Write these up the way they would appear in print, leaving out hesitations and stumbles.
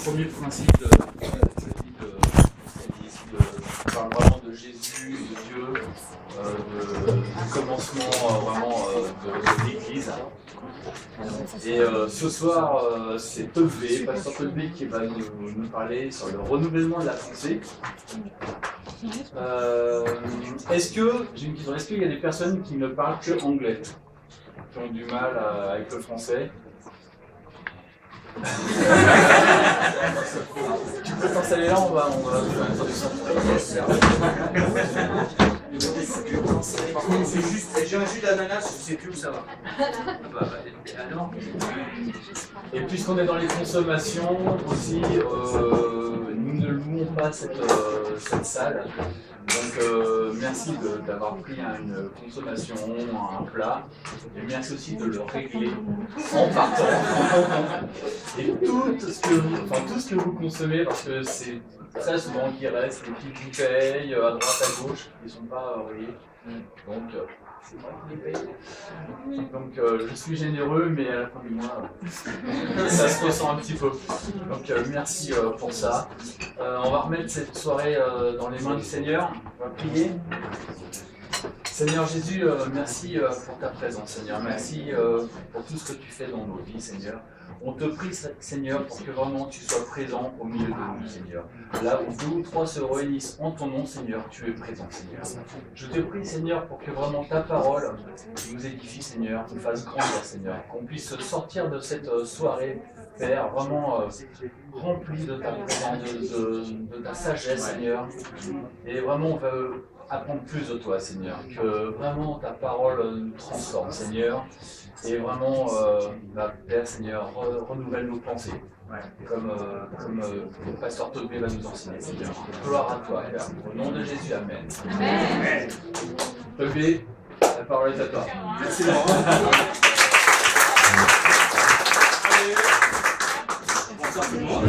premier principe de on parle vraiment de Jésus, de Dieu, du commencement vraiment de l'Église. Et ce soir, c'est Tolvé, pasteur Tolvé, qui va nous parler sur le renouvellement de la pensée. J'ai une question, est-ce qu'il y a des personnes qui ne parlent que anglais, qui ont du mal avec le français? Tu peux t'installer là, on va faire une introduction. Par contre, c'est juste, j'ai un jus d'ananas, je sais plus où ça va. Et puisqu'on est dans les consommations aussi, nous ne louons pas cette salle. Donc merci d'avoir pris une consommation, un plat, et merci aussi de le régler en partant. Et tout ce que vous consommez, parce que c'est très souvent qu'il reste des petites bouteilles à droite à gauche qui ne sont pas reliées. Donc c'est moi qui les paye. Donc je suis généreux, mais à la fin du mois, ça se ressent un petit peu. Donc merci pour ça. On va remettre cette soirée dans les mains du Seigneur. On va prier. Seigneur Jésus, merci pour ta présence, Seigneur. Merci pour tout ce que tu fais dans nos vies, Seigneur. On te prie, Seigneur, pour que vraiment tu sois présent au milieu de nous, Seigneur. Là où 2 ou 3 se réunissent en ton nom, Seigneur, tu es présent, Seigneur. Je te prie, Seigneur, pour que vraiment ta parole nous édifie, Seigneur, nous fasse grandir, Seigneur. Qu'on puisse sortir de cette soirée, Père, vraiment rempli de ta présence, de ta sagesse, Seigneur. Et vraiment, on veut apprendre plus de toi, Seigneur. Que vraiment ta parole nous transforme, Seigneur. Et vraiment, Père, Seigneur, renouvelle nos pensées. Comme le pasteur Tobé va nous enseigner, Seigneur. Gloire à toi, Père. Au nom de Jésus, Amen. Amen. Tobé, la parole est à toi. Merci. Bonsoir tout le monde.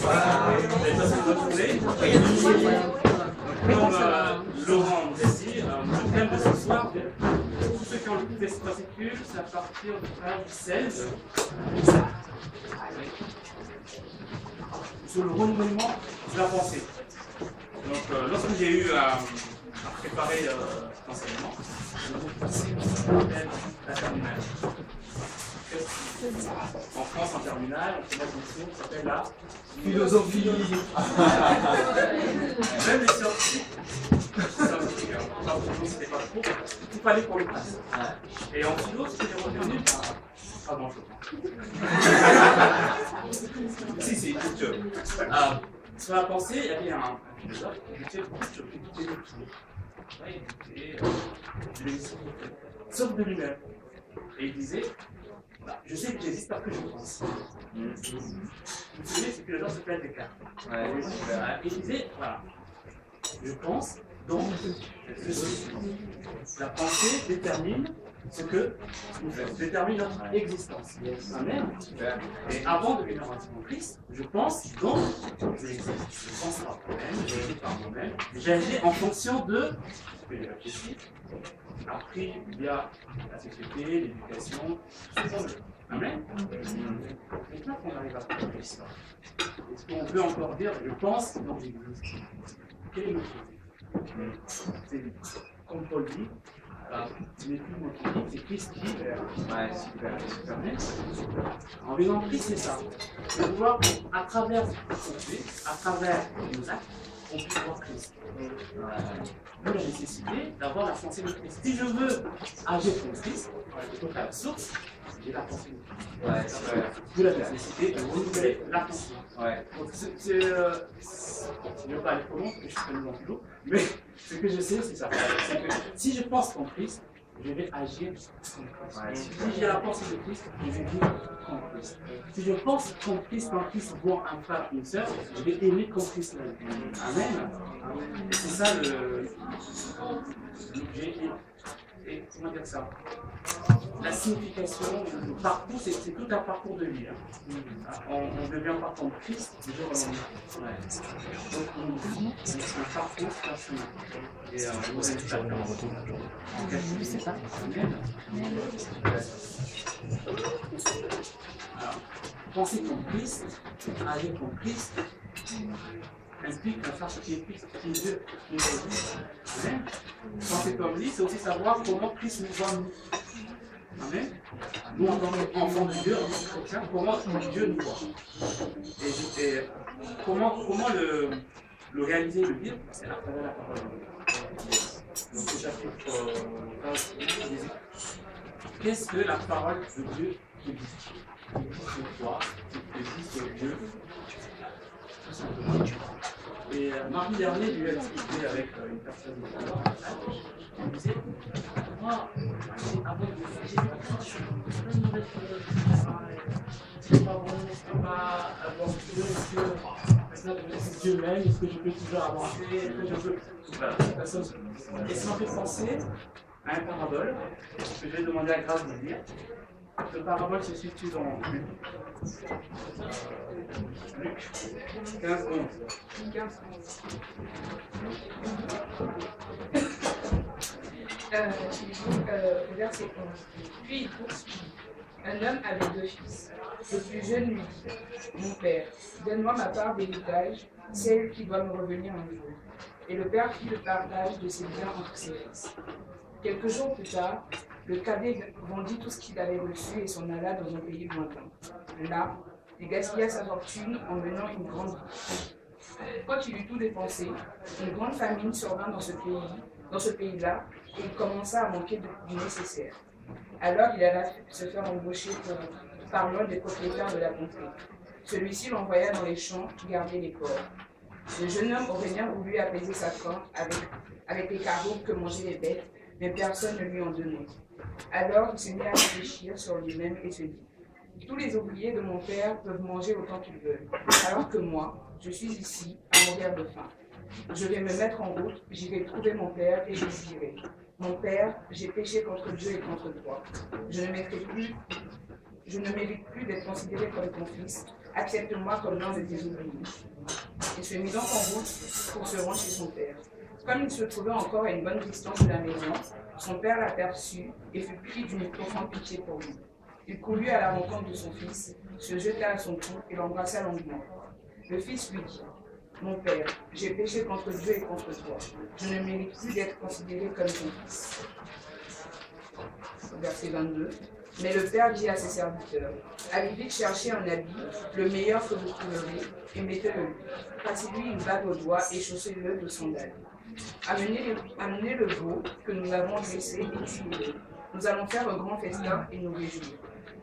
Voilà, comme Laurent nous a dit, le thème de ce soir, pour ceux qui ont le test fascicule, c'est à partir de page 16. Sur le renouvellement de la pensée. Donc, lorsque j'ai eu à préparer cet enseignement, je vous conseille ce qu'on appelle la terminale. En France, en terminale, on fait une notion qui s'appelle la philosophie. Même les scientifiques, c'était pas trop, il fallait qu'on le fasse. Et en philo, ce que j'ai retenu, pas grand-chose. Si, écoute, sur la pensée, il y avait un philosophe qui disait sur sauf de lui-même. Et il disait, je sais que j'existe parce que je pense. Vous savez, ce philosophe s'appelle Descartes. Il disait, voilà, je pense, donc je suis. La pensée détermine ce que nous faisons, détermine notre existence. Amen. Et avant de venir en Christ, je pense, donc j'existe. Je pense par moi-même, j'agis par moi-même, j'agis en fonction de ce que j'ai réfléchi, appris via la société, l'éducation, tout ça. Amen. Maintenant qu'on arrive à comprendre ça, est-ce qu'on peut encore dire je pense, donc j'existe? Quel est le truc? C'est comme Paul dit, ce n'est plus moi qui dis, c'est Christ qui dit. Super. En venant en Christ, c'est ça. C'est de voir à travers ce qu'on fait, à travers nos actes, on peut voir Christ. D'où la nécessité d'avoir la pensée de Christ. Si je veux agir comme Christ, il faut faire la source, j'ai la pensée de Christ. D'où la nécessité de renouveler la pensée. Donc je ne veux pas aller trop loin, parce que je suis très dans philo, mais ce que je sais, c'est ça. C'est que si je pense comme Christ, je vais agir comme Christ. Si j'ai la pensée de Christ, je vais vivre comme Christ. Si je pense comme Christ, quand Christ voit un frère, une sœur, je vais aimer comme Christ. Amen. Et c'est ça l'objet. et comment dire ça, la signification, le parcours, c'est tout un parcours de vie. Hein. On devient partant de Christ du jour au lendemain. Donc on vit un parcours, un chemin. Et on vous invite à faire un retour. Je sais pas. Alors, penser comme Christ, agir comme Christ, implique à faire ce qui est Christ, qui est Dieu, qui est Dieu. Amen. Penser comme lui, c'est aussi savoir comment Christ nous voit nous. Amen. Nous, en tant qu'enfants de Dieu, en tant que chrétiens, comment Dieu nous voit. Et comment le réaliser, le vivre, c'est à travers la parole. Donc, au chapitre 15, qu'est-ce que la parole de Dieu te dit? Te dit de toi, te dit de Dieu, tout simplement. Et mardi dernier, j'ai eu à discuter avec une personne de l'Europe, qui me disait, moi, avant de me faire, c'est pas bon, je peux pas avoir Dieu, est-ce que Dieu m'aime, est-ce que je peux toujours avancer, est-ce que je peux... Voilà, personne. Et ça m'a fait penser à un parabole que je vais demander à Grâce de lire. Le parabole se situe dans Luc 15, 11. Verset 11. Puis il poursuit. Un homme avait 2 fils. Le plus jeune lui dit, mon père, donne-moi ma part d'héritage, celle qui doit me revenir un jour. Et le père fit le partage de ses biens entre ses fils. Quelques jours plus tard, le cadet vendit tout ce qu'il avait reçu et s'en alla dans un pays lointain. Là, il gaspilla sa fortune en menant une grande vie. Quand il eut tout dépensé, une grande famine survint dans ce pays-là, et il commença à manquer du nécessaire. Alors il alla se faire embaucher par l'un des propriétaires de la contrée. Celui-ci l'envoya dans les champs garder les porcs. Le jeune homme aurait bien voulu apaiser sa faim avec les carreaux que mangeaient les bêtes, mais personne ne lui en donnait. Alors il se mit à réfléchir sur lui-même et se dit, tous les ouvriers de mon père peuvent manger autant qu'ils veulent, alors que moi, je suis ici à mourir de faim. Je vais me mettre en route, j'irai trouver mon père et je lui dirai, mon père, j'ai péché contre Dieu et contre toi. Je ne mérite plus d'être considéré comme ton fils. Accepte-moi comme l'un de tes ouvriers. Il se mit donc en route pour se rendre chez son père. Comme il se trouvait encore à une bonne distance de la maison, son père l'aperçut et fut pris d'une profonde pitié pour lui. Il courut à la rencontre de son fils, se jeta à son cou et l'embrassa longuement. Le fils lui dit, mon père, j'ai péché contre Dieu et contre toi. Je ne mérite plus d'être considéré comme ton fils. Verset 22. Mais le père dit à ses serviteurs, allez vite chercher un habit, le meilleur que vous trouverez, et mettez-le lui. Passez-lui une bague au doigt et chaussez-le de sandales. Amenez le veau que nous avons dressé et tuez-le. Nous allons faire un grand festin et nous réjouir.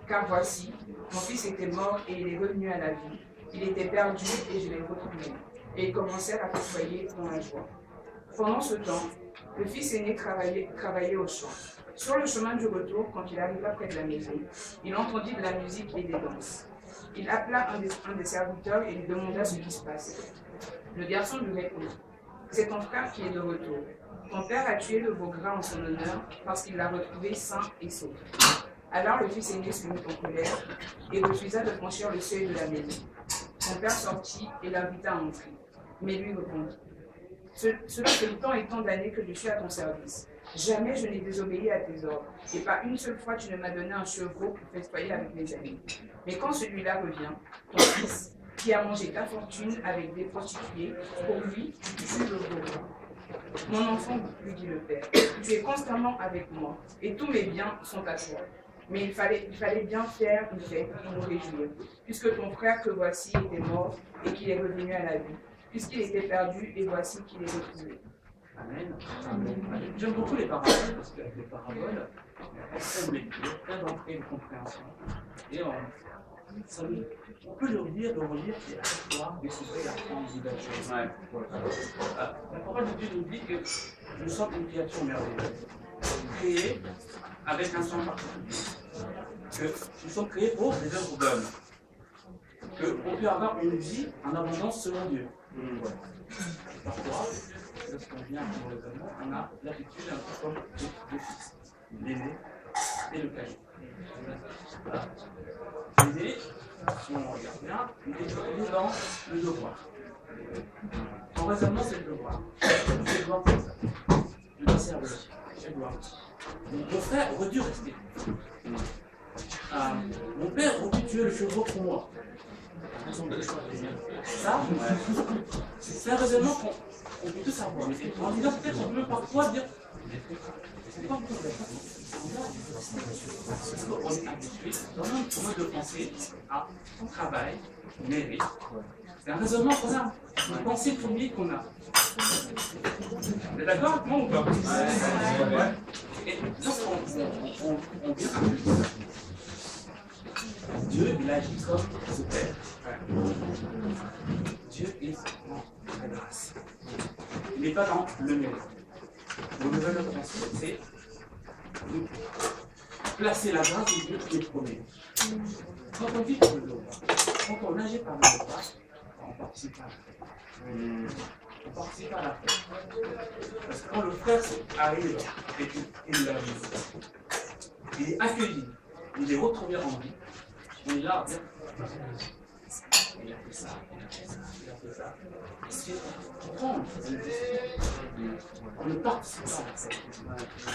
Car voici, mon fils était mort et il est revenu à la vie. Il était perdu et je l'ai retrouvé. Et ils commencèrent à fêter dans la joie. Pendant ce temps, le fils aîné travaillait au champ. Sur le chemin du retour, quand il arriva près de la maison, il entendit de la musique et des danses. Il appela un des serviteurs et lui demanda ce qui se passait. Le garçon lui répondit, c'est ton frère qui est de retour. Ton père a tué le veau gras en son honneur parce qu'il l'a retrouvé sain et sauf. Alors le fils aîné se mit en colère et refusa de franchir le seuil de la maison. Son père sortit et l'invita à entrer. Mais lui répondit, cela fait tant et tant d'années que je suis à ton service. Jamais je n'ai désobéi à tes ordres, et pas une seule fois tu ne m'as donné un chevreau pour festoyer avec mes amis. Mais quand celui-là revient, ton fils, qui a mangé ta fortune avec des prostituées, pour lui, tu tues le veau. Mon enfant, lui dit le père, tu es constamment avec moi, et tous mes biens sont à toi. Mais il fallait bien faire une fête pour nous réjouir, puisque ton frère que voici était mort et qu'il est revenu à la vie, puisqu'il était perdu et voici qu'il est retrouvé. Amen. J'aime beaucoup les paraboles, parce qu'avec les paraboles, elles lecture, elles ont une compréhension. Et on peut le relire, et à chaque fois découvrir la forme de la chose. La parole de Dieu nous dit que nous sommes une créature merveilleuse, créée avec un sens particulier. Que nous sommes créés pour des œuvres d'homme. Qu'on peut avoir une vie en abondance selon Dieu. Parfois, lorsqu'on vient pour le raisonnement, on a l'habitude un peu comme des fils. l'aîné et le cadet. Voilà. L'aîné, si on regarde bien, il est dans le devoir. En raisonnement, c'est le devoir. C'est le devoir pour ça. Je dois servir. C'est le devoir. Mon frère aurait dû rester. Mon père aurait dû tuer le chevreau pour moi. Ça, c'est un raisonnement qu'on peut tous avoir. En disant peut-être qu'on peut parfois dire c'est pas un problème. Parce qu'on est habitué dans notre mode de pensée à son travail, mérite. C'est un raisonnement qu'on a, une pensée première qu'on a. Vous êtes d'accord avec moi ou pas? Ouais. Et lorsqu'on vient à Dieu, il agit comme ce Père. Dieu est dans la grâce. Il n'est pas dans le mérite. Vous devez le penser, c'est placer la grâce de Dieu qui est promis. Quand on vit par le devoir, quand on agit par le devoir, on participe à la fête. On participe à la fête. Parce que quand le frère arrive et il est accueilli, il est retrouvé en vie, on est là à dire il a fait ça, il a fait ça, il a fait ça. C'est comprendre. On ne participe pas à ça.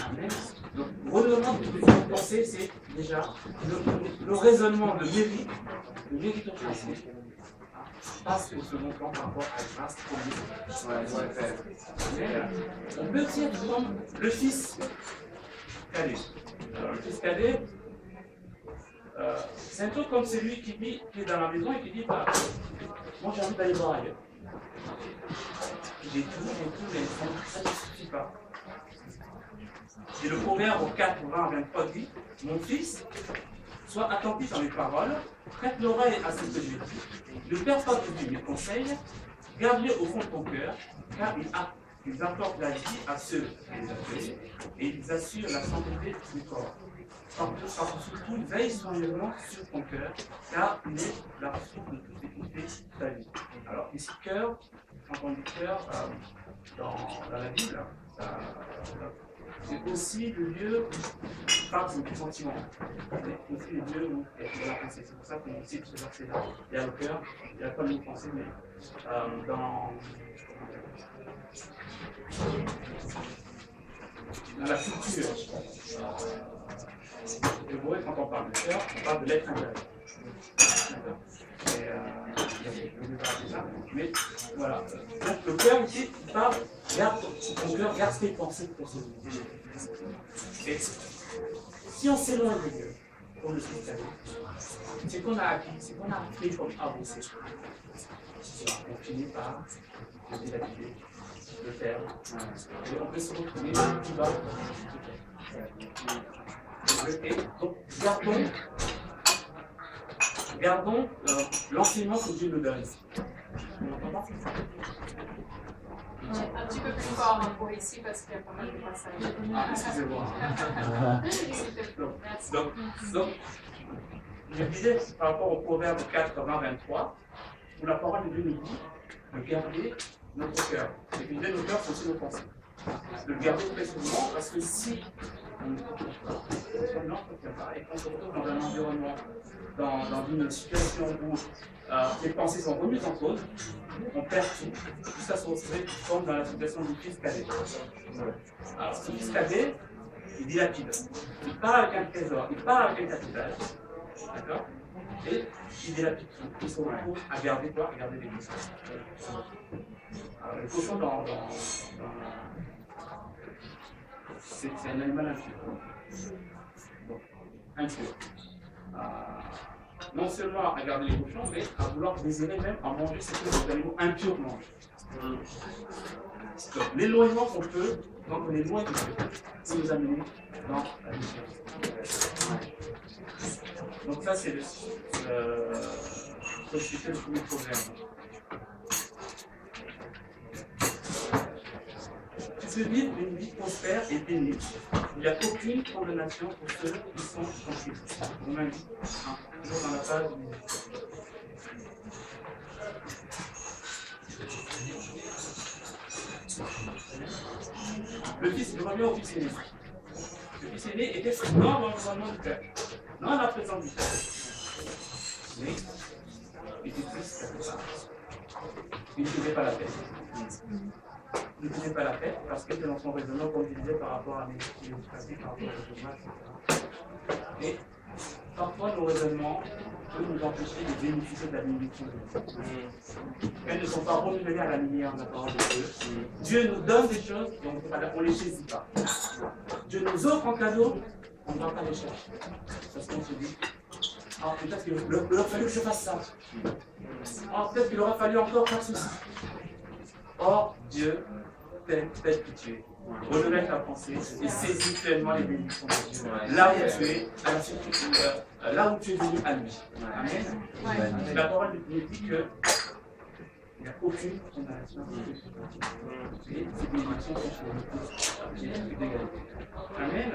Amen. Donc, le raisonnement que vous devez penser, c'est déjà le raisonnement de mérite, de méritocratie, passe au second plan par rapport à la grâce promise. On peut aussi être comme le fils cadet. Alors, le fils cadet, c'est un peu comme celui qui est dans la maison et qui dit bah, moi j'ai envie d'aller voir ailleurs. J'ai tout, mais ça ne suffit pas. Et le proverbe 4, 20, 23 dit mon fils, sois attentif à mes paroles, prête l'oreille à ce que je dis. Ne perds pas de vue mes conseils, garde-les au fond de ton cœur, car ils apportent la vie à ceux qui les appellent et ils assurent la santé du corps. Surtout, veille soigneusement sur ton cœur, car il est la ressource de toute équité de ta vie. Alors, ici, cœur, quand on dit cœur, dans la Bible, c'est aussi le lieu où parle du sentiment. C'est aussi le lieu où il y a de la pensée. C'est pour ça qu'on cite ce verset-là. Il y a le cœur, il n'y a pas de pensée, mais dans la culture. Le mot, quand on parle de cœur, on parle de l'être intérieur. Mais voilà. Donc le cœur ici, il parle, garde ton cœur, garde tes pensées pour ce Et si on s'éloigne de Dieu, comme le Christ, c'est qu'on a appris, c'est qu'on a appris comme avancer. On finit par le dilapider, le faire. Et on peut se retrouver plus bas. Et donc, gardons l'enseignement que Dieu nous donne. Un petit peu plus fort pour ici parce qu'il y a pas mal de passages. Ah, excusez-moi. Donc, je disais par rapport au proverbe 4, 20, 23, où la parole de Dieu nous dit de garder notre cœur. Et que notre cœur, c'est aussi nos pensées. De le garder précisément parce que si on ne s'entretient pas et qu'on se retrouve dans un environnement, dans une situation où les pensées sont remises en cause, on perd tout. Tout ça se retrouve comme dans la situation du fils cadet. Alors, ce fils cadet, il dilapide. Il part avec un trésor, il part avec un capital. D'accord? Et il dilapide tout. Il se retrouve à garder quoi? À garder des choses. Alors, le cochon c'est un animal impur. Bon, impur. Non seulement à garder les cochons, mais à vouloir désirer même à manger ce que les animaux impurs mangent. Donc, l'éloignement qu'on peut, quand on est loin de Dieu, c'est nous amener dans la déchéance. Donc ça, c'est le premier problème. Se vivre une vie prospère et bénie. Il n'y a aucune condamnation pour ceux qui sont en Christ. Romains 10, toujours dans la page. Le fils, je reviens au fils aîné. Le fils aîné était dans l'environnement du Père, dans la présence du Père. Mais il était triste comme ça. Il ne faisait pas la paix. Il ne faisait pas la paix parce que dans son raisonnement, comme je disais, par rapport à mes pratiques, par rapport à raisonnement, etc. Et parfois, nos raisonnements peuvent nous empêcher de bénéficier de la bénédiction de Dieu. Elles ne sont pas renouvelées à la lumière de la parole de Dieu. Dieu nous donne des choses et on ne les saisit pas. Dieu nous offre en cadeau, on ne va pas les chercher. Parce qu'on se dit, ah, peut-être qu'il aurait fallu que je fasse ça. Ah, peut-être qu'il aurait fallu encore faire ceci. Or, Dieu t'aime tel que tu es. Renouvelle ta pensée et saisis pleinement les bénédictions de Dieu. Là où tu es, là où tu es venu à lui. Amen. La parole de Dieu dit qu'il n'y a aucune condamnation. Et ces bénédictions sont sur le tous. J'ai plus d'égalité. Amen.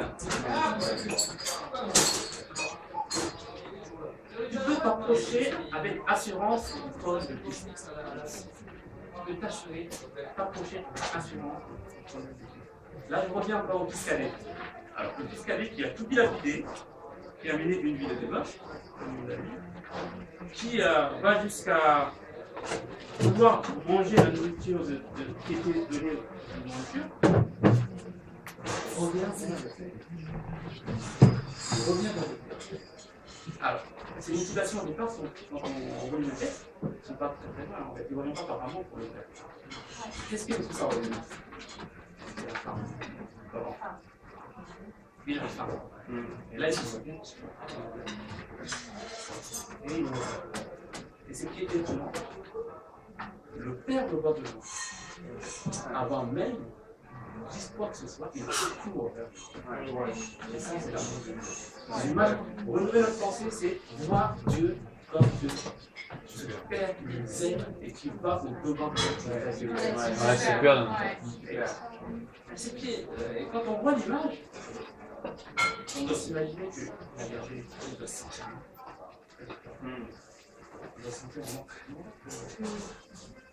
Tu peux t'approcher avec assurance du trône de Christ. Tu peux t'approcher avec assurance du trône de Christ. Là, je reviens encore au Piscanet. Alors, le Piscanet qui a tout dilapidé, qui a mené une vie de débauche, comme on l'a vu, qui va jusqu'à pouvoir manger la nourriture qui était donnée de nourriture, revient dans le fait. Il revient dans le fait. Alors, ces motivations au départ sont, quand on relit le texte, ne sont pas très mal. En fait, ils ne reviennent pas par amour pour le faire. Qu'est-ce qui est tout ça revient? C'est la femme. Comment? Puis la femme. Et là, ils se bien. Et ce qui est étonnant, le père le voit devant. Avant même qu'il dise quoi que ce soit, il fait tout au père. Et ça, c'est l'amour de Dieu. L'image, renouveler notre pensée, c'est voir Dieu comme Dieu. Ce Père qui nous aime et qui va au-devant de notre Dieu. Ouais, c'est super. C'est pied. Quand on voit l'image, on doit s'imaginer que la Vierge doit sentir. On doit sentir vraiment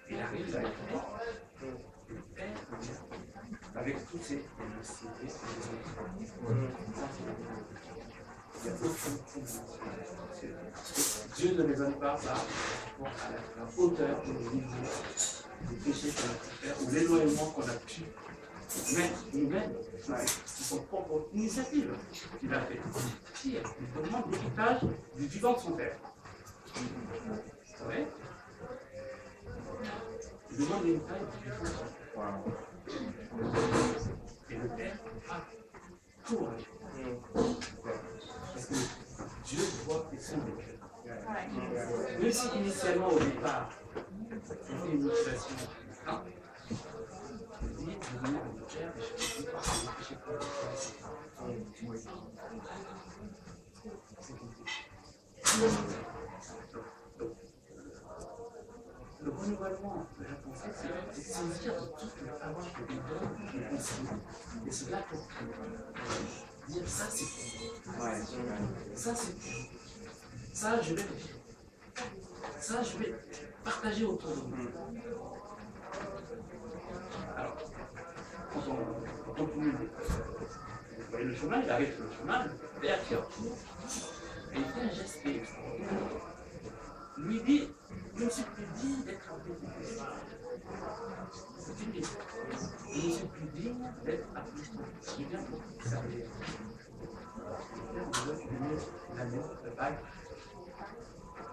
il arrive avec le Père avec toutes ces émotions. Il y a aucune condamnation. Dieu ne raisonne pas par rapport à la hauteur de nos niveaux, des péchés qu'on a pu faire ou l'éloignement qu'on a pu mettre nous-mêmes. C'est son propre initiative qu'il a fait. Pire, il demande l'héritage du vivant de son père. Vous savez? Il demande l'héritage du vivant de son père. Et le père a tout arrêté. Parce que Dieu voit et son cœur. Même si initialement au départ, c'était une motivation, non. Il dit, je venais de mon père et je suis parce que je péché pour le Le renouvellement de la pensée, c'est saisir de toute la parole que Dieu donne, le enseignement, et se l'approprier. Dire ça, c'est pour moi. Ça, c'est pour moi. Ça, je vais le vivre. Ça, je vais partager autour de moi. Alors, quand on continue, vous voyez le chemin, il arrive sur le chemin, le père qui retourne, et il fait un geste qui est extraordinaire. Il lui dit, je ne suis plus digne d'être appelé ton fils. C'est une liste. Je ne suis plus digne d'être appelé ton fils. Je viens pour te servir. Le père doit donner l'anneau, le bague,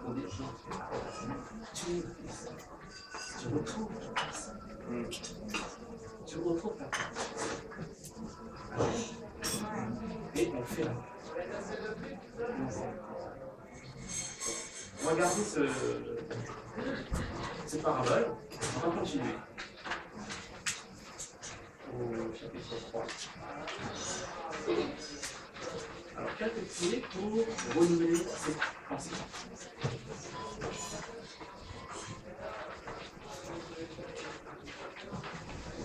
pour dire, tu es le fils. Tu retrouves ton fils. Tu retrouves ta place. Et on fait la on va garder cette parabole. On va continuer au chapitre 3. Alors, quelques clés pour renouveler cette pensée.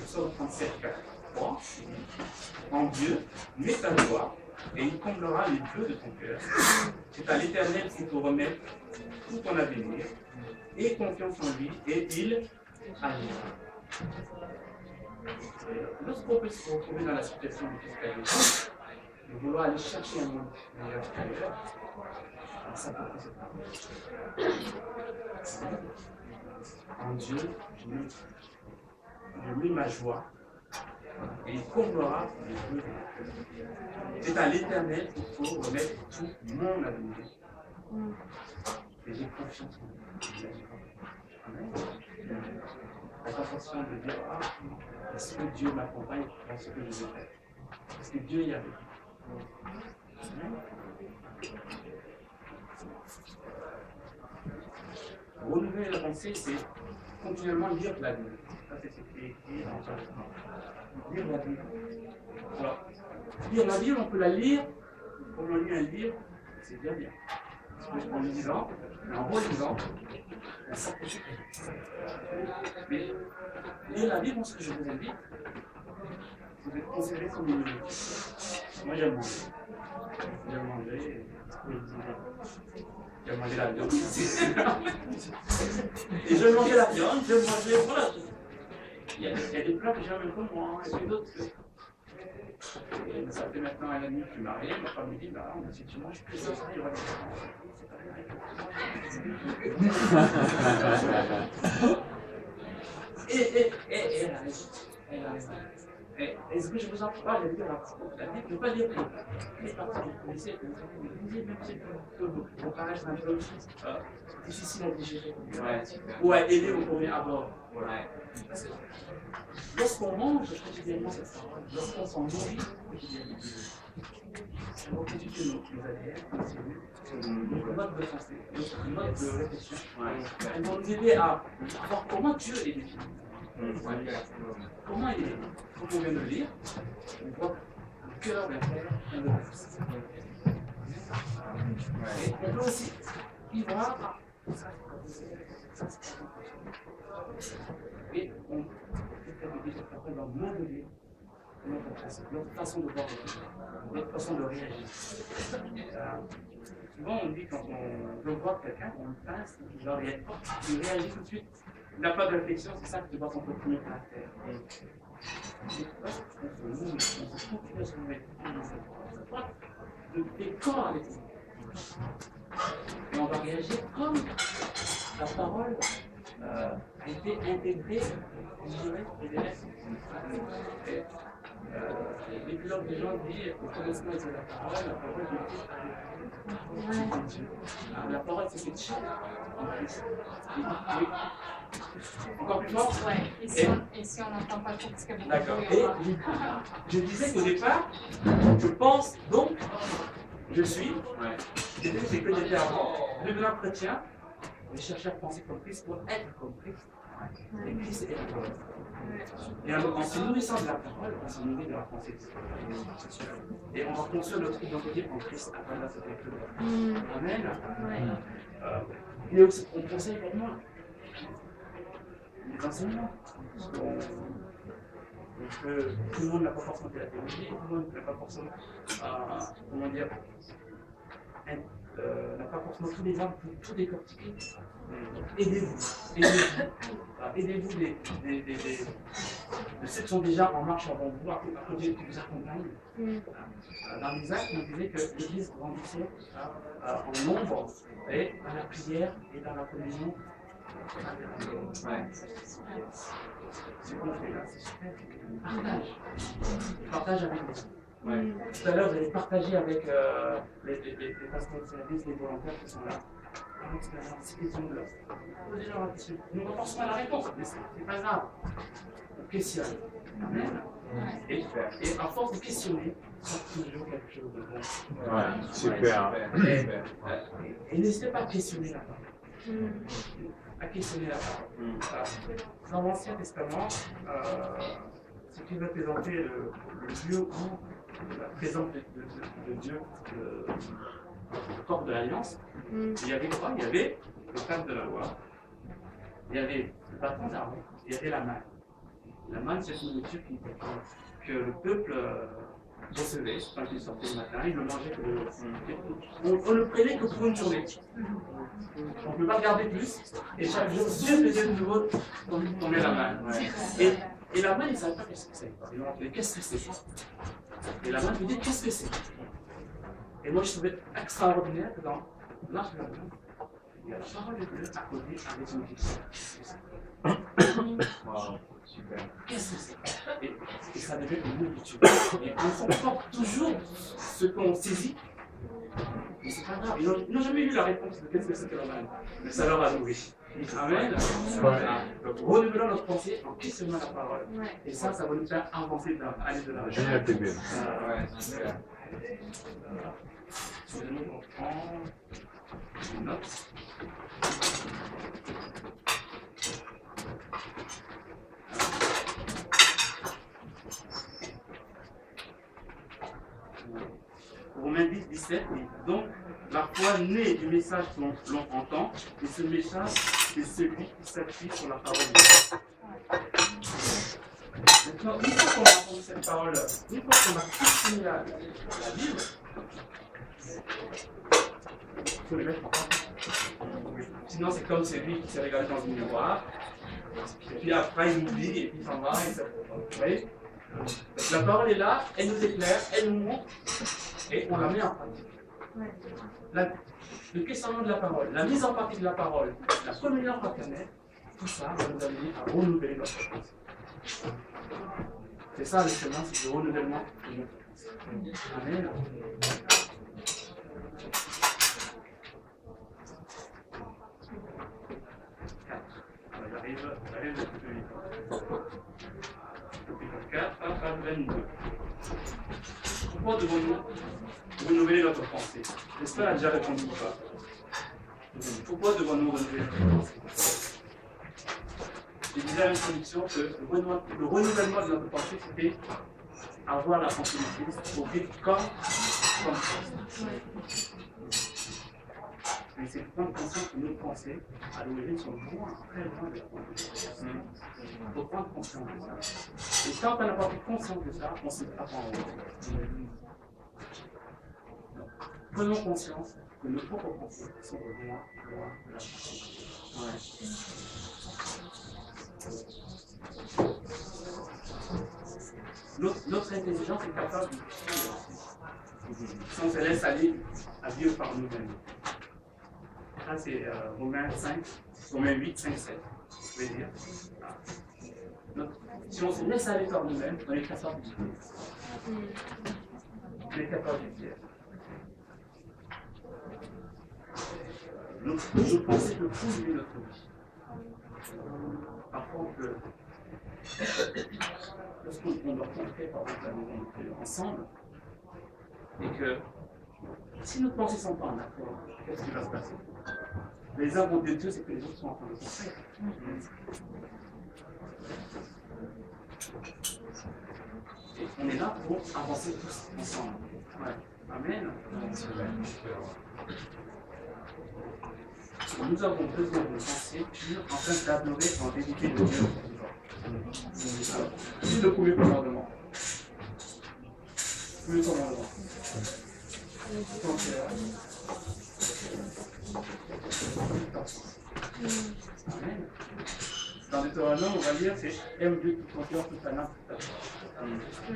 Psaume 37, 4, 3. En Dieu, mets ta joie et il comblera les vœux de ton cœur. C'est à l'Éternel qu'il faut remettre tout ton avenir et confiance en lui et il agira. Lorsqu'on peut se retrouver dans la situation de fiscalité, de vouloir aller chercher un monde meilleur qu'ailleurs, ça peut être en Dieu, je mets ma joie et il comblera les vœux. C'est à l'Éternel qu'il faut remettre tout mon avenir. Et j'ai confiance en lui. Amen. La sensation de dire, est-ce que Dieu m'accompagne dans ce que je veux faire? Est-ce que Dieu y arrive? Renouveler la pensée, c'est continuellement lire la Bible. Ça, c'est écrit dans le lire la Bible. Alors, lire la Bible, on peut la lire, comme on lit un livre, c'est bien bien. Parce qu'en lisant, en relisant, on s'approche. Mais lire la Bible, moi, ce que je vous invite, c'est de considérer comme une nourriture. Moi, j'aime manger. J'aime manger. J'aime manger la viande. Et j'aime manger la viande, j'aime manger. Voilà. Il y a des plats que j'aime un peu moins, et puis d'autres que. Et ça fait maintenant un an et demi que je suis marié, ma femme me dit, bah, si tu manges plus ça, il y aura des Et elle a raison. Elle a raison. Et ce que je vous en parle, je vais dire la Bible, je ne veux pas dire les parties que vous connaissez, même si vos parages sont un peu difficiles à digérer. Ou à aider au premier abord. Lorsqu'on mange quotidiennement cette parole, lorsqu'on s'en nourrit quotidiennement, ça va constituer nos ADN, nos cellules, notre mode de pensée, notre mode de réflexion. Elles vont nous aider à voir comment Dieu est défini. Comment il est? Comme on vient de le lire, on voit que le cœur, la terre, vient de la force. Et on peut aussi y voir et on va modeler notre façon de voir notre façon de réagir. Souvent on dit quand on veut voir quelqu'un, on le pince, il réagit tout de suite. Il n'a pas de réflexion, c'est ça que tu vois son premier caractère. On se continue à se mettre des corps avec nous. Et on va réagir comme la parole a été intégrée, je dirais, des élèves. L'épilogue des gens dit au commencement c'est la parole de Dieu. La parole c'est quelque chose en Christ. Encore plus fort? Ouais. Et si on n'entend pas trop ce que vous d'accord. Et je disais qu'au départ, je pense donc, je suis, c'est que j'étais avant, devenant chrétien, je cherchais à penser comme Christ pour être comme Christ. Et Christ est la parole. Et alors, en se nourrissant de la parole, on se nourrit de la pensée. Et on va construire notre identité en Christ à travers cette lecture. Amen. Et aussi, on conseille également les enseignements. Tout le monde n'a pas forcément fait la théologie, tout le monde n'a pas forcément, comment dire, n'a pas forcément tous les arbres pour tout décortiquer. Aidez-vous. Aidez-vous de ceux qui sont déjà en marche avant vous, à côté qui vous accompagnent. Dans les actes, on disait que l'Église grandissait en nombre et dans la prière et dans la communion. Ce qu'on fait là, c'est super. Partage avec les autres. Tout à l'heure, vous allez partager avec les pasteurs de service, les volontaires qui sont là. Nous ne pensons pas à la réponse, mais c'est pas grave. On questionne. Amen. Et à force de questionner, ça toujours quelque chose de bon. Ouais, super. Et n'hésitez pas à questionner la parole. À questionner la parole. Dans l'Ancien Testament, ce qui va présenter le lieu où la présence de Dieu, le corps de l'Alliance, il y avait quoi? Il y avait le cadre de la loi, il y avait le bâton d'arbre, il y avait la manne. La manne, c'est une nourriture que le peuple recevait quand il sortait le matin, il le mangeait que on le prenait que pour une journée. On ne peut pas garder plus, et chaque jour, Dieu faisait de nouveau tomber la manne. Et Et la main, il ne savait pas qu'est-ce que c'est. Ils m'ont appelé, qu'est-ce que c'est? Et la main lui dit, qu'est-ce que c'est? Et moi, je trouvais extraordinaire que dans l'Arche de la main, il y a la parole de Dieu à côté avec une question. Wow, super. Qu'est-ce que c'est? Et ça devient une habitude. Et on comprend toujours ce qu'on saisit. Mais c'est pas grave. Ils n'ont jamais eu la réponse de qu'est-ce que c'est que la main. Mais ça leur a nourri. Amen. Donc, renouvelons notre pensée en questionnant la parole. Et ça va nous faire avancer aller de la Génial, t'es bien. Ouais, super. Excusez-nous, on prend une note. Romains 10, 17, donc la foi naît du message que l'on entend, et ce message, c'est celui qui s'appuie sur la parole de Dieu. Maintenant, une fois qu'on a entendu cette parole, une fois qu'on a questionné la Bible, il faut les mettre en pratique. Sinon, c'est comme celui qui s'est regardé dans une miroir, et puis après il oublie, et puis il s'en va, et ça. Vous voyez? Donc, la parole est là, elle nous éclaire, elle nous montre, et on la met en pratique. Le questionnement de la parole, la mise en pratique de la parole, la communion fraternelle, tout ça va nous amener à renouveler notre pensée. C'est ça le chemin, c'est le renouvellement de notre pensée. Amen. J'arrive un peu plus vite. Chapitre 4, page 22. Pourquoi devons-nous renouveler notre pensée? J'espère a déjà répondu ou pas. Pourquoi devons-nous renouveler notre pensée? J'ai dit à l'introduction que le renouvellement de notre pensée, c'était avoir la pensée de Christ pour vivre comme Christ. Mais c'est prendre conscience que nos pensées, à l'origine, sont loin, très loin de la pensée. Il faut prendre conscience de ça. Et quand on n'a pas pris conscience de ça, on ne se met pas en haut. Prenons conscience que nos propres pensées sont loin de la pensée. Notre intelligence est capable de si on se laisse aller à vivre par nous-mêmes. Ça, c'est Romains 8, 5, 7. Je vais dire. Si on se laisse aller par nous-mêmes, on est capable de vivre. On est capable de vivre. Nos pensées peuvent polluer notre vie. Parfois, lorsqu'on doit rentrer par exemple ensemble, et que si nos pensées ne sont pas en accord, qu'est-ce qui va se passer? Les uns vont dire Dieu, c'est que les autres sont en train de penser. Et on est là pour avancer tous ensemble. Ouais. Amen. Nous avons besoin de penser pure afin d'adorer en vérité de Dieu. C'est le premier commandement. Premier commandement. Amen. Dans Deutéronome, on va lire, c'est aime Dieu tout ton cœur, toute ta âme, toute ta force.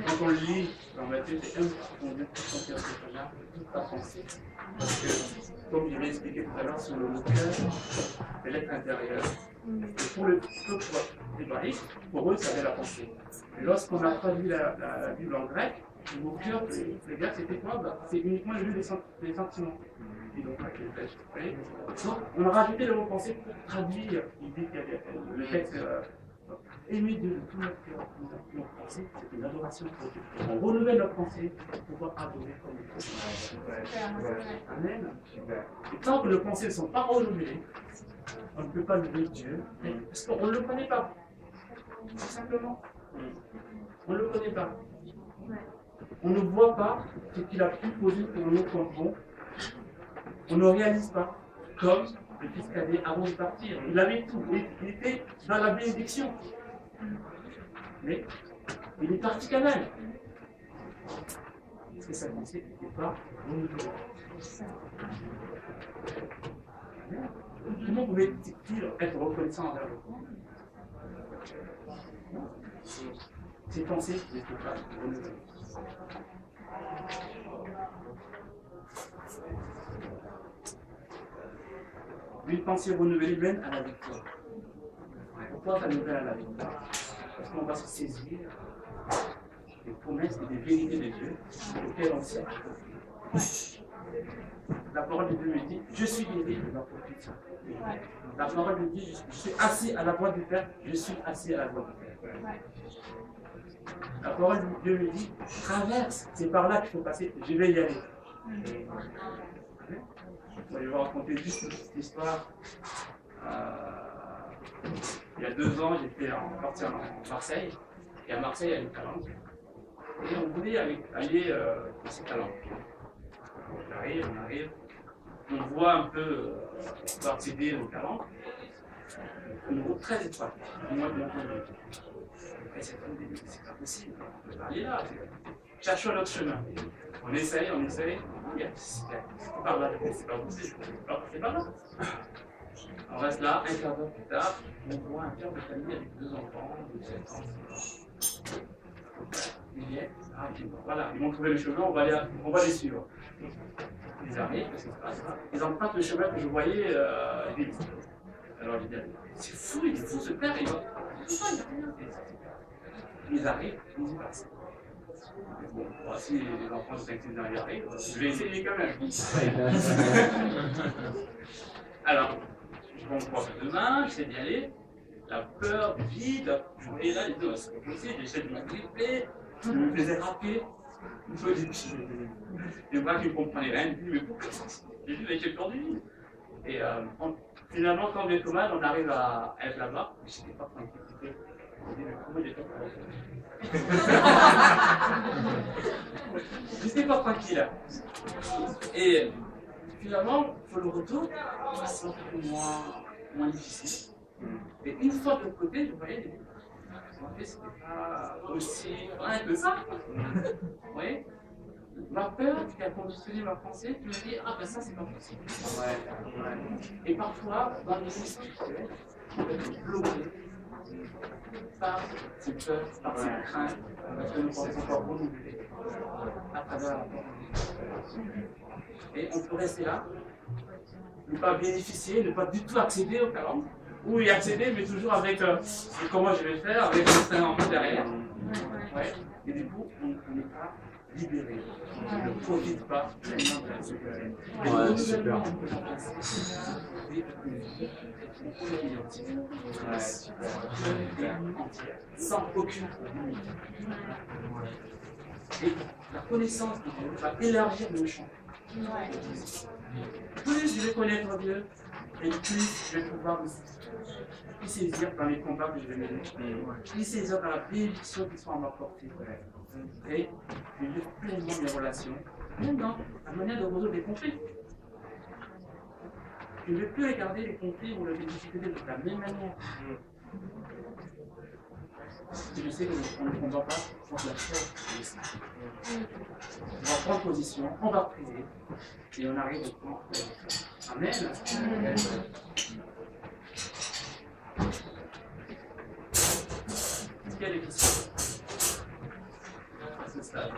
Quand on le lit dans Matthieu, c'est aime ton Dieu tout ton cœur, toute ta âme, toute ta pensée. Parce que, comme je l'ai expliqué tout à l'heure, sur le cœur, c'est l'être intérieur. Et pour le peuple hébraïque, pour eux, ça avait la pensée. Et lorsqu'on a traduit la Bible en grec, le cœur, les Grecs, c'était quoi? C'est uniquement le lieu des sentiments. Et donc, donc, on a rajouté le mot pensée pour traduire l'idée qu'il y avait le texte. Aimer Dieu de tout notre cœur, notre pensée, c'est une adoration pour Dieu. On renouvelle notre pensée pour pouvoir adorer comme il faut. Amen. Et tant que nos pensées ne sont pas renouvelées, on ne peut pas louer Dieu, parce qu'on ne le connaît pas. Tout simplement. On ne le connaît pas. On ne voit pas ce qu'il a pu poser pour nous comme bon. On ne réalise pas. Comme le fils cadet avant de partir. Il avait tout. Il était dans la bénédiction. Mais il est parti quand même. Parce que sa pensée n'était pas renouvelée. Comment pouvait-il être reconnaissant envers le monde? Ces pensées, je ne peux pas renouveler. Une pensée renouvelée mène à la victoire. Pourquoi ça nous mène à la victoire? Parce qu'on va se saisir des promesses et des vérités de Dieu auxquelles on s'est accroché. La parole de Dieu me dit, je suis guéri de ma prophétie. La parole de Dieu, je suis assis à la droite du Père, je suis assis à la droite du Père. La parole de Dieu me dit, traverse, c'est par là qu'il faut passer, je vais y aller. Je vais vous raconter juste une petite histoire. Il y a 2 ans, j'étais parti en Marseille, et à Marseille, il y a une calanque. Et on voulait aller dans cette calanque. On arrive, on voit un peu accéder aux calanques. Une route très étroite, au moins de mon point de vue. Et c'est pas possible, on peut pas aller là. Cherchons un autre chemin. On essaye, c'est pas là, c'est pas possible, c'est pas là. On reste là, un quart d'heure plus tard, on voit un père de famille avec 2 enfants, de 7 ans. Ils viennent, voilà, ils vont trouver le chemin, on va les suivre. Ils arrivent, qu'est-ce qui se passe? Ils empruntent le chemin que je voyais vite. Alors je dis, c'est fou, il faut se perdre, il va. Ils arrivent, ils y passent. Bon, si les enfants de 5-6 ans y arrivent, je vais essayer quand même. Alors, je prends quoi demain, j'essaie d'y aller. La peur, le vide, je voyais là les deux, c'est pas possible, j'essaie de m'agripper, je me faisais râper. Et moi qui ne comprenais rien, je me dis, mais pourquoi ça? J'ai dit, mais j'ai peur du vide. Et finalement, quand bien que mal, on arrive à être là-bas, mais je n'étais pas tranquille. Je me dis, mais comment j'ai fait pour j'étais pas tranquille. Et finalement, pour le retour, c'est un peu moins difficile. Et une fois de l'autre côté, je voyais les en fait, c'était pas aussi rien que ça. Vous voyez? Ma peur qui a conditionné ma pensée, tu me dis, ah ben ça c'est pas possible. Et parfois, dans les vies spirituelles, on peut être bloqué par ces peurs, par ces craintes, parce que nous pensons encore renouveler à travers la parole. Et on peut rester là, ne pas bénéficier, ne pas du tout accéder au talent, ou y accéder, mais toujours avec comment je vais faire, avec un enfant derrière. Ouais. Et du coup, on n'est pas libéré. On ne profite pas pleinement de la sécurité. Ouais, super. Sans aucune limite. Et la connaissance de Dieu va élargir le champ. Plus je vais connaître Dieu, et plus je vais pouvoir me saisir dans les combats que je vais mener. Plus saisir dans la bénédiction qui sont à ma portée. Et je vais vivre pleinement mes relations, même dans la manière de résoudre les conflits. Je ne vais plus regarder les conflits ou les difficultés de la même manière. Je sais qu'on ne combat pas contre la chair et le sang. On va prendre position, on va prier, et on arrive au point. Amen. Amen. Est-ce qu'il y a des questions à ce stade?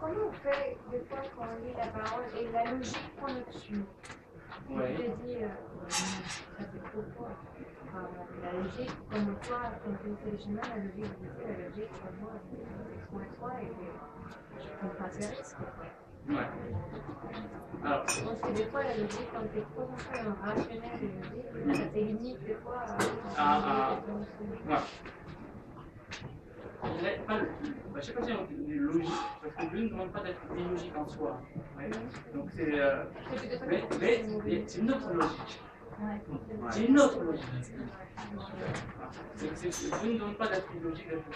Comment on fait des fois quand on lit la parole et la logique prend le dessus? Oui. Je te dis, ça fait trop fort. Enfin, la logique, comme toi, quand tu fais les chemins, la logique, la logique, pour moi, c'est point et je prends pas ces risques. Ouais. Alors, Je pense que des fois, la logique, quand tu es trop centré dans le rationnel et logique, ça t'élimine des fois. Ouais. Je ne sais pas si on dit logique, parce que Dieu ne demande pas d'être illogique en soi. Ouais. Donc c'est. Mais c'est une autre logique. C'est une autre logique. Dieu ne demande pas d'être illogique, d'être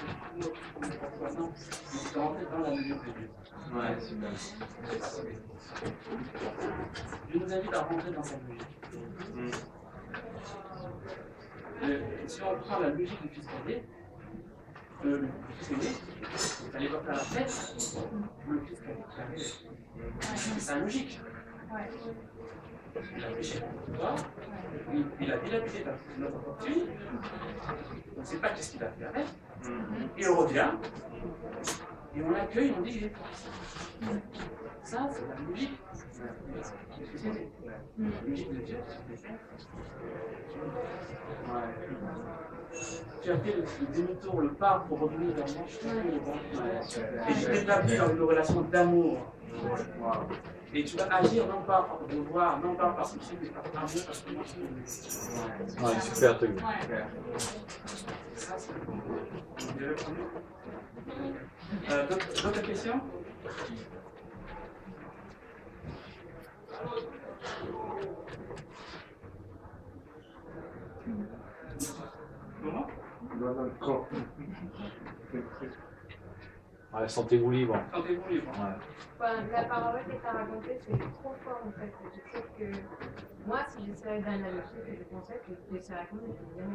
en soi. Non, c'est de rentrer dans la mesure de Dieu. Ouais, super. Dieu nous invite à rentrer dans sa logique. Si on prend la logique du fils cadet, le fils aîné, allez voir faire la fête, le fils cadet, c'est sa logique. Il a péché contre toi, il a dilapidé notre fortune, on ne sait pas qu'est-ce qu'il a fait avec, et on revient, et on l'accueille, on dit qu'il est fort. Ça, c'est la logique. La logique de Dieu, c'est tu as fait le demi-tour, le pas pour revenir vers moi, je t'ai fait le bon. Et tu t'établis dans une relation d'amour. Et tu vas agir non pas par devoir, non pas parce que tu es par amour, parce que moi je suis. Ouais, super truc. Ça, c'est le premier. D'autres questions? Comment? Ouais, sentez-vous libre. Sentez-vous libre. Enfin, la parole que tu as racontée, c'est trop fort en fait. Je sais que moi, si j'essaierais d'analyser ce concept, je j'essaierais comme je disais,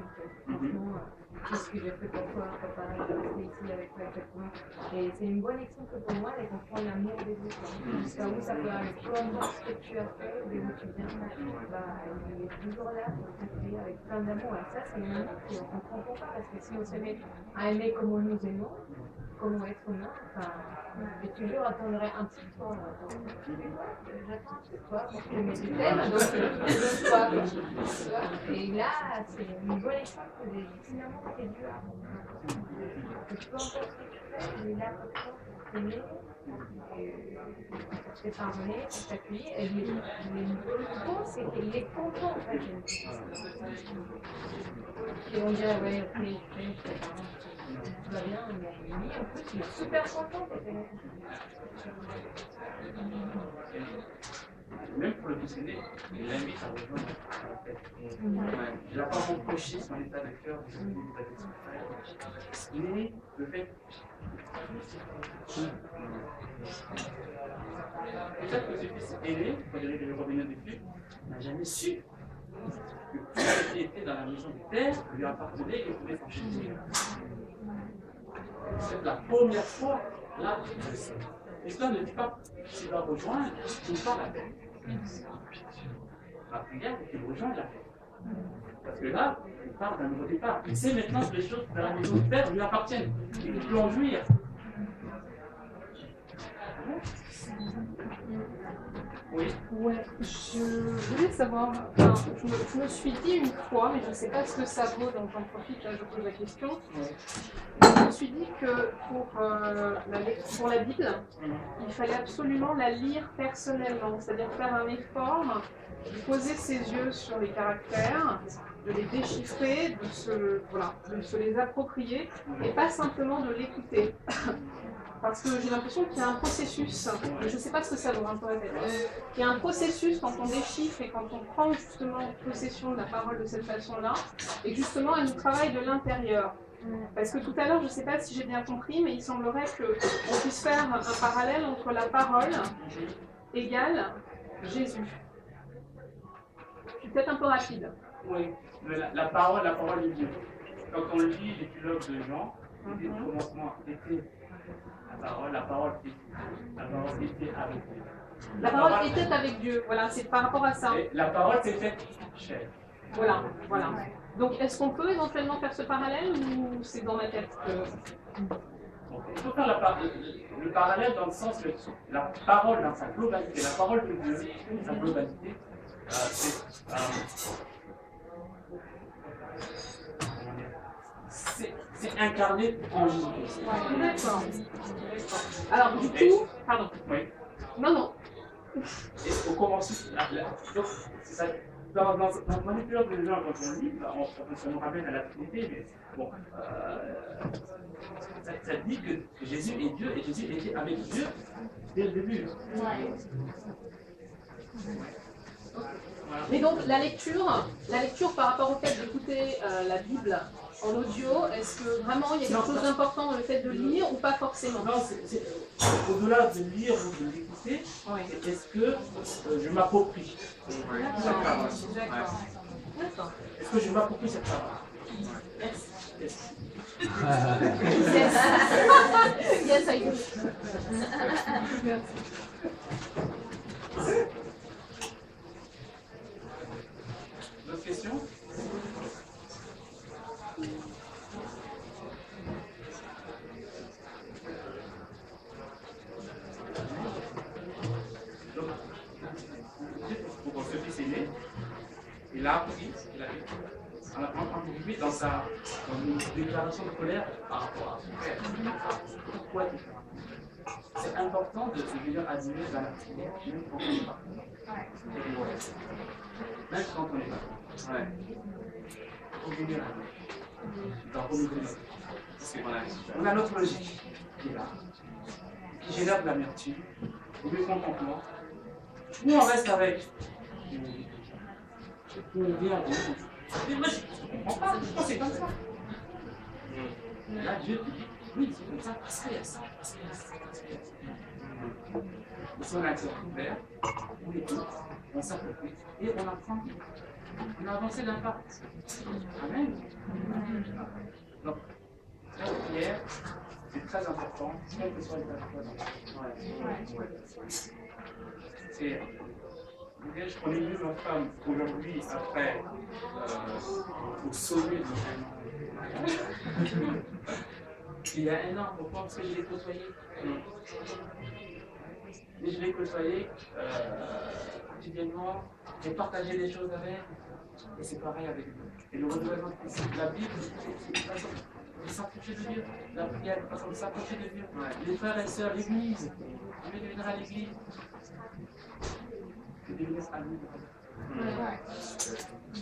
franchement, qu'est-ce que j'ai fait pour toi, préparer, rester ici avec toi, exactement. Et c'est une bonne exemple pour moi de comprendre l'amour des autres. Jusqu'à où ça peut aller, peu importe ce que tu as fait, d'où tu viens, bah, il est toujours là pour t'aider avec plein d'amour. Et ça, c'est une amour qu'on ne comprend pas parce que si on se met à aimer comme nous aimons, comment être humain, enfin, j'ai toujours attendrai un petit peu. J'attends toi pour que mes thèmes, donc je sois. Et là, c'est une bonne exemple de finalement c'est Dieu. Que peu importe ce que tu fais, il est là pour toi, pour t'aimer, pour te pardonner, pour t'appuyer. Et le bon, c'est qu'il est content en fait. Et on dirait, ouais, ok, tout va bien, mais lui, en plus, il est super content. Même pour le décédé, il l'invite à rejoindre la fête. Il n'a pas reproché son état de cœur, mais le fait. Peut-être que ce fils aîné, quand il est revenu dessus, n'a jamais su que tout ce qui était dans la maison du père lui appartenait et pouvait s'en chercher. C'est la première fois là je sais. L'histoire ne dit pas s'il va rejoindre, il pas la paix. La prière, c'est qu'il rejoint la paix. Parce que là, il part d'un nouveau départ. Il sait maintenant que les choses de la maison du père lui appartiennent. Il peut en jouir. Oui. Ouais, je voulais savoir, enfin, je me suis dit une fois, mais je ne sais pas ce que ça vaut, donc j'en profite, là je pose la question. Je me suis dit que pour la Bible, il fallait absolument la lire personnellement, c'est-à-dire faire un effort, de poser ses yeux sur les caractères, de les déchiffrer, de se les approprier, et pas simplement de l'écouter. Parce que j'ai l'impression qu'il y a un processus, je ne sais pas ce que ça vaut, hein, pour répéter. Il y a un processus quand on déchiffre et quand on prend justement possession de la parole de cette façon-là, et justement elle nous travaille de l'intérieur. Parce que tout à l'heure, je ne sais pas si j'ai bien compris, mais il semblerait qu'on puisse faire un parallèle entre la parole égale Jésus. Je suis peut-être un peu rapide. Oui, mais la parole de Dieu. Quand on lit l'épilogue de Jean, le commencement était la parole était avec Dieu. La parole était avec Dieu, voilà, c'est par rapport à ça. Et la parole s'est faite chair. Voilà. Donc, est-ce qu'on peut éventuellement faire ce parallèle ou c'est dans ma tête On peut faire le parallèle dans le sens que la parole dans sa globalité, la parole de Dieu dans sa globalité, c'est incarné en Jésus. D'accord. Alors, du coup, pardon. Oui. Non. Et au commencement, donc, c'est ça. Dans mon épilogue de gens, quand on lit, ça nous ramène à la Trinité, mais bon, ça dit que Jésus est Dieu et Jésus était avec Dieu dès le début. Mais donc, la lecture par rapport au fait d'écouter la Bible en audio, est-ce que vraiment il y a quelque chose d'important dans le fait de lire ou pas forcément? Non, c'est au-delà de lire ou de l'écouter, est-ce que je m'approprie? D'accord. Est-ce que je m'approprie cette parole? Merci. Yes. Yes, I do. D'autres questions? il a appris, on a contribué dans une déclaration de colère par rapport à son frère. Pourquoi tu fais ça? C'est important de venir admirer dans la prière, même quand on n'est pas. Même quand on n'est pas. Ouais. Il faut venir dans renouveler notre. Parce que voilà, on a notre logique qui est là, qui génère de l'amertume, du contentement. Ou on reste avec. Ou on vient à Dieu. Mais moi, je ne comprends pas, pourquoi c'est comme ça? Là, Dieu te dit, oui, c'est comme ça, parce qu'il y a ça, parce qu'il y a ça, parce qu'il y a ça. Et si on a un cœur ouvert, on écoute, on s'approprie et on apprend. On a avancé d'un pas. Amen. Donc, la prière, c'est très important, quel que soit l'état de foi. C'est. Je connais mieux ma femme aujourd'hui, après, au sommet de mon il y a un an, pourquoi? Parce que je l'ai côtoyé. Et je l'ai côtoyé quotidiennement, j'ai partagé des choses avec, et c'est pareil avec lui. Et le renouvellement de la Bible, c'est une façon de s'approcher de Dieu. La prière, une façon de s'approcher de Dieu. Les frères et sœurs, l'église, je vais devenir à l'église. Que Dieu laisse à lui.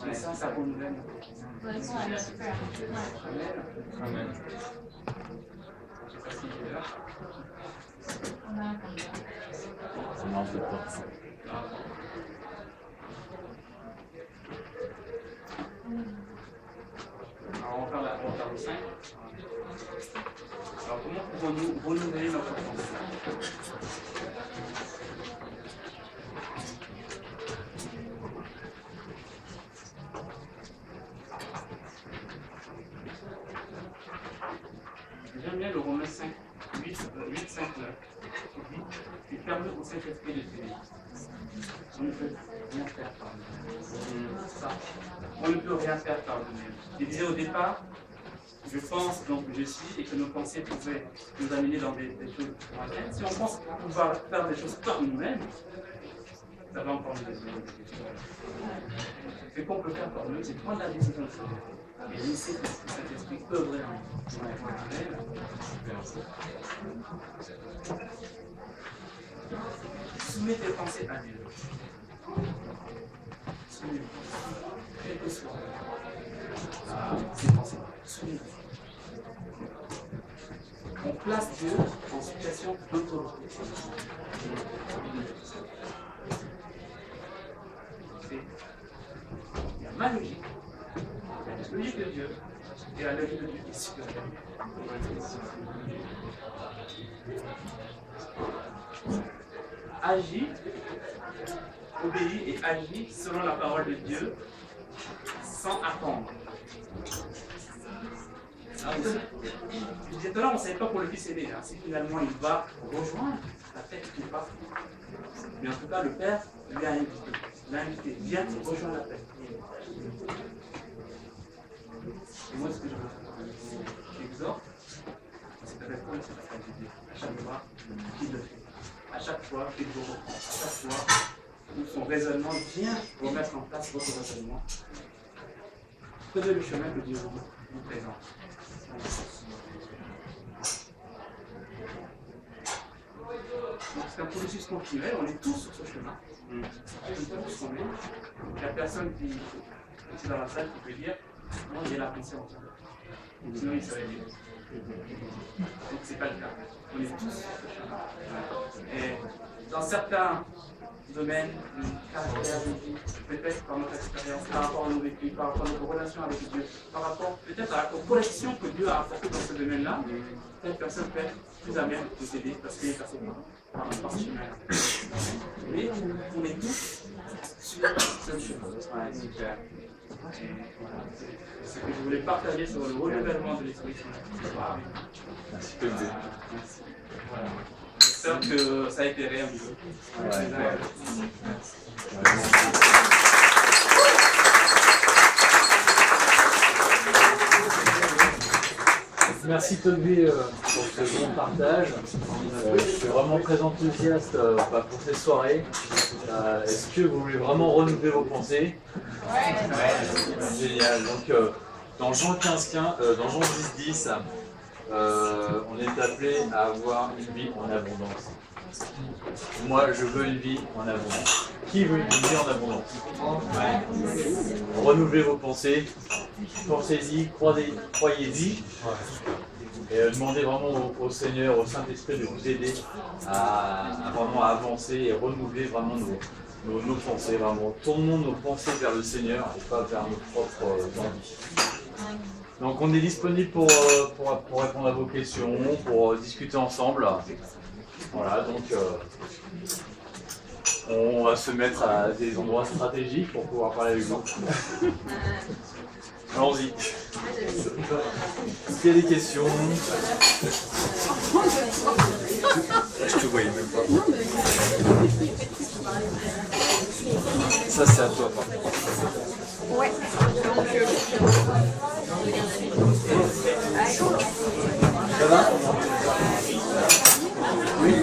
Et ça renouvelle. Amen. Amen. Je ne sais pas si j'ai l'heure. On a un candidat. On a un peu de temps. Alors, on va faire le 5. Alors, comment pouvons-nous renouveler notre pensée? J'aime bien le Romains 5, 8, 5, 9, qui dit qu'il permet au Saint-Esprit de tenir. On ne peut rien faire par nous-mêmes. Ça. On ne peut rien faire par nous-mêmes. Je disais au départ, je pense, donc je suis, et que nos pensées pouvaient nous amener dans des choses moyennes. Si on pense pouvoir faire des choses par nous-mêmes, ça va encore nous décider. Ce qu'on peut faire par nous, c'est prendre la décision de faire. Et laisser que cet esprit œuvrer en nous. Soumets tes pensées à Dieu. Soumets-les. Quel que soit tes pensées. Soumets-les. On place Dieu en situation d'autorité. Il y a ma logique. La logique de Dieu et la logique de Dieu est supérieure. Agis, obéis et agis selon la parole de Dieu sans attendre. Je disais tout à l'heure, on ne savait pas pour le fils aîné, si finalement il va rejoindre la fête qui n'est pas. Mais en tout cas, le Père lui a invité. Il l'a invité, viens rejoindre la fête. Et moi, ce que je veux faire, j'exhorte, c'est de répondre à cette activité. À chaque fois qu'il le fait. À chaque fois qu'il vous reprend. À chaque fois où son raisonnement vient remettre en place votre raisonnement. Prenez le chemin que Dieu vous présente. Donc c'est un processus continuel, on est tous sur ce chemin. Il n'y a personne qui est dans la salle qui peut dire non, il y a la pensée en tout. Sinon il serait libre. Donc c'est pas le cas. On est tous sur ce chemin. Et dans certains domaines, de caractère de vie, peut-être par notre expérience, par rapport à nos vécus, par rapport à notre relation avec Dieu, par rapport peut-être à la correction que Dieu a apportée dans ce domaine-là, telle personne peut être plus à même de t'aider parce qu'il est passé par ce chemin-là. Mais on est tous sur ce chemin. Ouais, super. C'est ce que je voulais partager sur le renouvellement de l'esprit. Merci Tom B. Merci. Voilà. J'espère que ça a été réel. Merci Tom B pour ce bon partage. Je suis vraiment très enthousiaste pour cette soirée. Est-ce que vous voulez vraiment renouveler vos pensées? Génial. Donc, dans Jean 15, dans Jean 10, on est appelé à avoir une vie en abondance. Moi, je veux une vie en abondance. Qui veut une vie en abondance? Renouvelez vos pensées, pensez-y, croyez-y, et demandez vraiment au Seigneur, au Saint-Esprit de vous aider à vraiment avancer et renouveler vraiment nos pensées. Vraiment, tournons nos pensées vers le Seigneur et pas vers nos propres envies. Donc on est disponible pour répondre à vos questions, pour discuter ensemble. Voilà, donc on va se mettre à des endroits stratégiques pour pouvoir parler avec vous. Allons-y. Est-ce qu'il y a des questions? Je te voyais même pas. Ça c'est à toi. Ouais. Donc, Ça va? Oui.